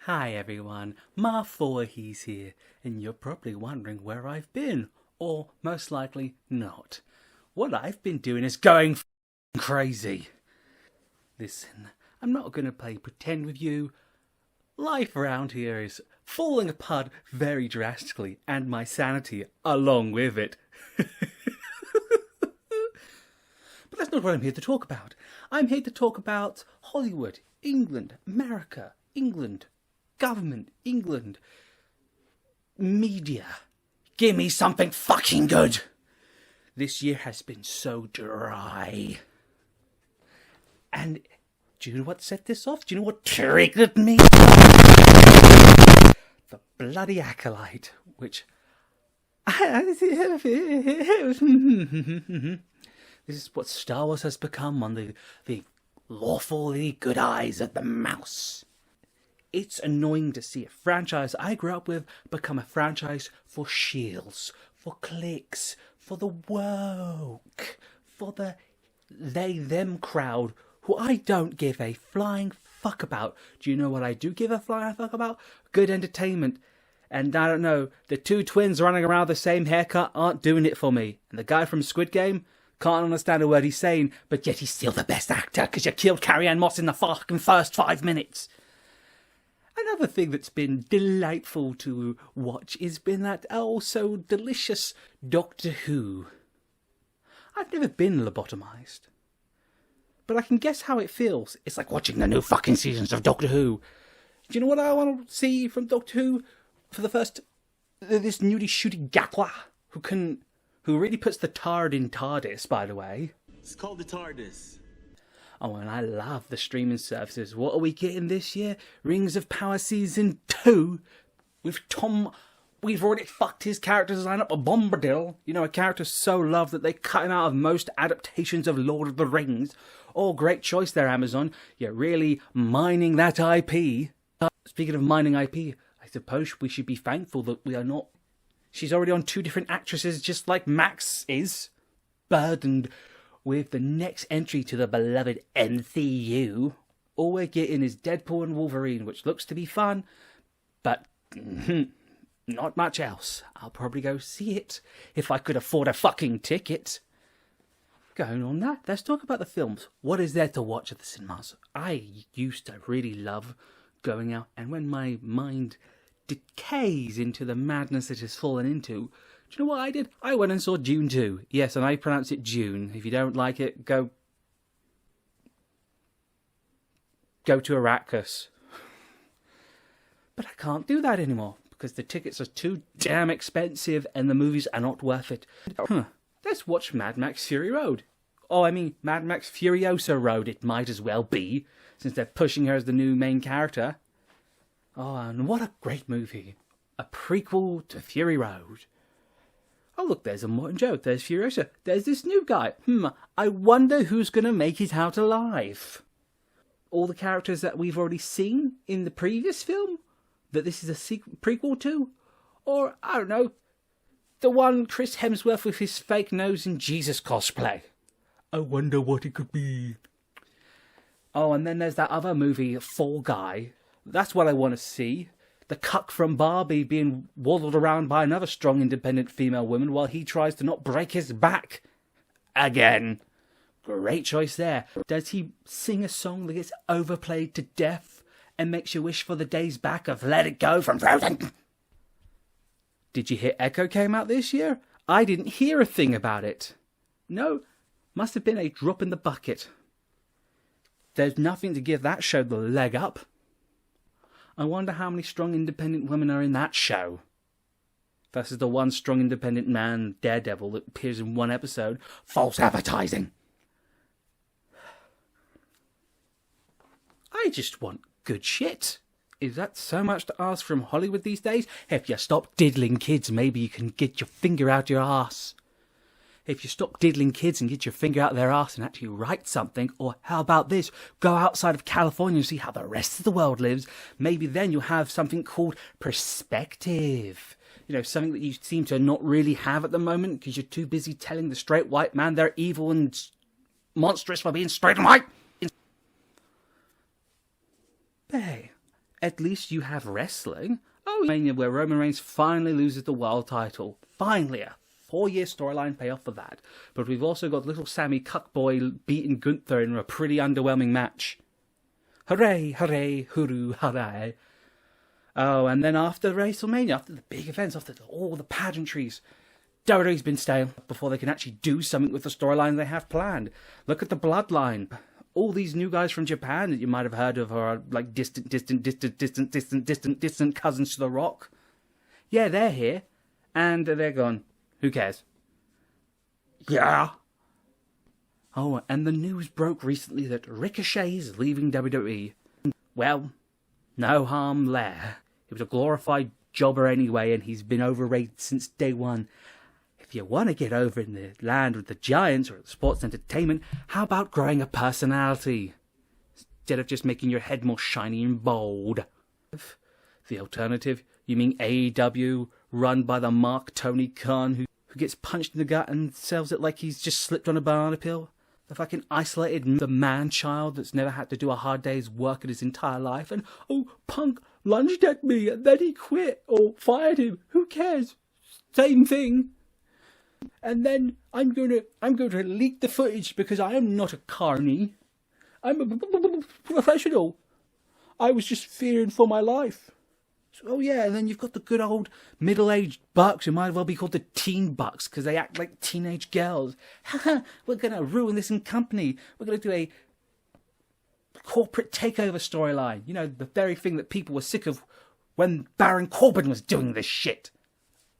Hi everyone, Ma Voorhees here, and you're probably wondering where I've been, or most likely not. What I've been doing is going crazy. Listen, I'm not going to play pretend with you. Life around here is falling apart very drastically, and my sanity along with it. But that's not what I'm here to talk about. I'm here to talk about Hollywood, England, America, England, government, England, media. Give me something fucking good. This year has been so dry. And do you know what set this off? Do you know what triggered me? The bloody Acolyte, which... This is what Star Wars has become on the lawfully good eyes of the mouse. It's annoying to see a franchise I grew up with become a franchise for shields, for clicks, for the woke, for the they-them crowd who I don't give a flying fuck about. Do you know what I do give a flying fuck about? Good entertainment. And I don't know, the two twins running around with the same haircut aren't doing it for me. And the guy from Squid Game can't understand a word he's saying, but yet he's still the best actor because you killed Carrie-Anne Moss in the fucking first 5 minutes. Another thing that's been delightful to watch has been that so delicious Doctor Who. I've never been lobotomized, but I can guess how it feels. It's like watching the new fucking seasons of Doctor Who. Do you know what I want to see from Doctor Who? For the first, this newly shooting Gakwa, who really puts the tard in TARDIS, by the way. It's called the TARDIS. Oh, and I love the streaming services. What are we getting this year? Rings of Power Season 2 with Tom. We've already fucked his character design up a Bombadil. You know, a character so loved that they cut him out of most adaptations of Lord of the Rings. Oh, great choice there, Amazon. You're really mining that IP. Speaking of mining IP, I suppose we should be thankful that we are not. She's already on 2 different actresses, just like Max is. Burdened with the next entry to the beloved MCU. All we're getting is Deadpool and Wolverine, which looks to be fun, but not much else. I'll probably go see it if I could afford a fucking ticket. Going on that, let's talk about the films. What is there to watch at the cinemas? I used to really love going out, and when my mind decays into the madness it has fallen into, do you know what I did? I went and saw Dune 2. Yes, and I pronounce it June. If you don't like it, go to Arrakis. But I can't do that anymore because the tickets are too damn expensive and the movies are not worth it. Let's watch Mad Max Fury Road. Oh, I mean Mad Max Furiosa Road. It might as well be, since they're pushing her as the new main character. Oh, and what a great movie. A prequel to Fury Road. Oh, look, there's a Morton joke. There's Furiosa. There's this new guy. I wonder who's going to make it out alive. All the characters that we've already seen in the previous film that this is a prequel to? Or, I don't know, the one Chris Hemsworth with his fake nose and Jesus cosplay. I wonder what it could be. Oh, and then there's that other movie, Fall Guy. That's what I want to see. The cuck from Barbie being waddled around by another strong, independent female woman while he tries to not break his back. Again. Great choice there. Does he sing a song that gets overplayed to death and makes you wish for the days back of Let It Go from Frozen? Did you hear Echo came out this year? I didn't hear a thing about it. No, must have been a drop in the bucket. There's nothing to give that show the leg up. I wonder how many strong independent women are in that show. Versus the one strong independent man, Daredevil, that appears in one episode. False advertising. I just want good shit. Is that so much to ask from Hollywood these days? If you stop diddling kids, maybe you can get your finger out your arse. If you stop diddling kids and get your finger out their arse and actually write something, or how about this, go outside of California and see how the rest of the world lives, maybe then you'll have something called perspective. You know, something that you seem to not really have at the moment because you're too busy telling the straight white man they're evil and monstrous for being straight and white. Hey, at least you have wrestling. Oh, Mania, where Roman Reigns finally loses the world title. Finally, a 4-year storyline payoff for that. But we've also got little Sammy Cuckboy beating Gunther in a pretty underwhelming match. Hooray, hooray, hooroo, hooray. Oh, and then after WrestleMania, after the big events, after all the pageantries, WWE's been stale before they can actually do something with the storyline they have planned. Look at the Bloodline. All these new guys from Japan that you might have heard of are like distant cousins to The Rock. Yeah, they're here. And they're gone. Who cares? Yeah. Oh, and the news broke recently that Ricochet's leaving WWE. Well, no harm there. He was a glorified jobber anyway, and he's been overrated since day one. If you want to get over in the land with the giants or sports entertainment, how about growing a personality? Instead of just making your head more shiny and bold. The alternative? You mean AEW, run by the Mark Tony Khan, who gets punched in the gut and sells it like he's just slipped on a banana peel? The fucking isolated the man-child that's never had to do a hard day's work in his entire life, and, oh, Punk lunged at me and then he quit, or fired him, who cares? Same thing. And then I'm going to leak the footage because I am not a carny. I'm a professional. I was just fearing for my life. So, oh yeah, and then you've got the good old middle-aged bucks who might as well be called the teen bucks because they act like teenage girls. Haha, we're going to ruin this in company. We're going to do a corporate takeover storyline. You know, the very thing that people were sick of when Baron Corbin was doing this shit.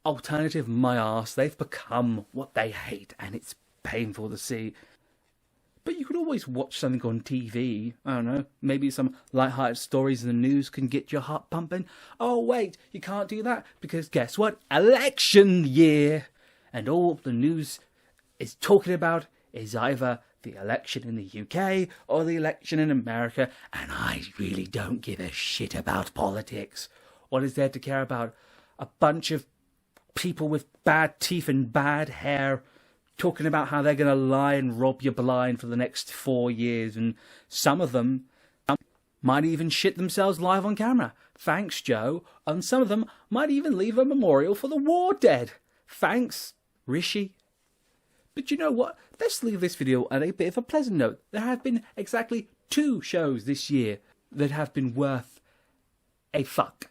Alternative, my arse, they've become what they hate, and it's painful to see. But you could always watch something on TV. I don't know, maybe some light-hearted stories in the news can get your heart pumping. Oh wait, you can't do that, because guess what? Election year! And all the news is talking about is either the election in the UK or the election in America, and I really don't give a shit about politics. What is there to care about? A bunch of people with bad teeth and bad hair talking about how they're going to lie and rob you blind for the next 4 years, and some of them might even shit themselves live on camera. Thanks, Joe. And some of them might even leave a memorial for the war dead. Thanks, Rishi. But you know what? Let's leave this video on a bit of a pleasant note. There have been exactly 2 shows this year that have been worth a fuck.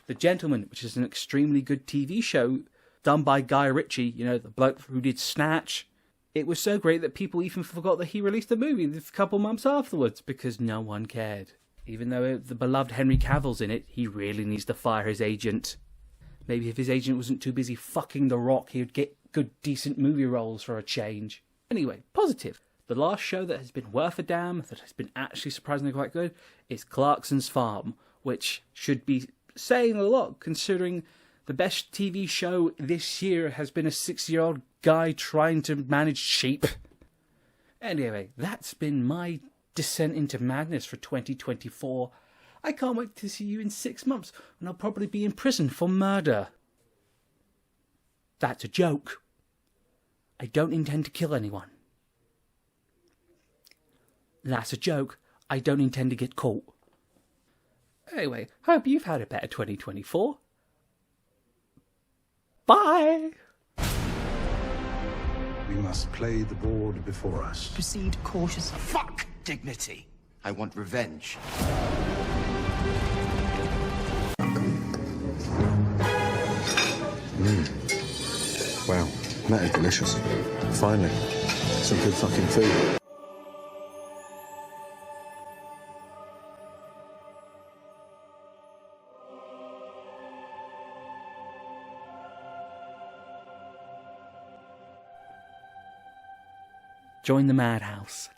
The Gentleman, which is an extremely good TV show done by Guy Ritchie, you know, the bloke who did Snatch. It was so great that people even forgot that he released a movie a couple months afterwards because no one cared. Even though the beloved Henry Cavill's in it, he really needs to fire his agent. Maybe if his agent wasn't too busy fucking The Rock, he would get good, decent movie roles for a change. Anyway, positive. The last show that has been worth a damn, that has been actually surprisingly quite good, is Clarkson's Farm, which should be saying a lot, considering the best TV show this year has been a 6-year-old guy trying to manage sheep. Anyway, that's been my descent into madness for 2024. I can't wait to see you in 6 months, when I'll probably be in prison for murder. That's a joke. I don't intend to kill anyone. That's a joke. I don't intend to get caught. Anyway, hope you've had a better 2024. Bye! We must play the board before us. Proceed cautiously. Fuck dignity. I want revenge. Wow, that is delicious. Finally, some good fucking food. Join the madhouse.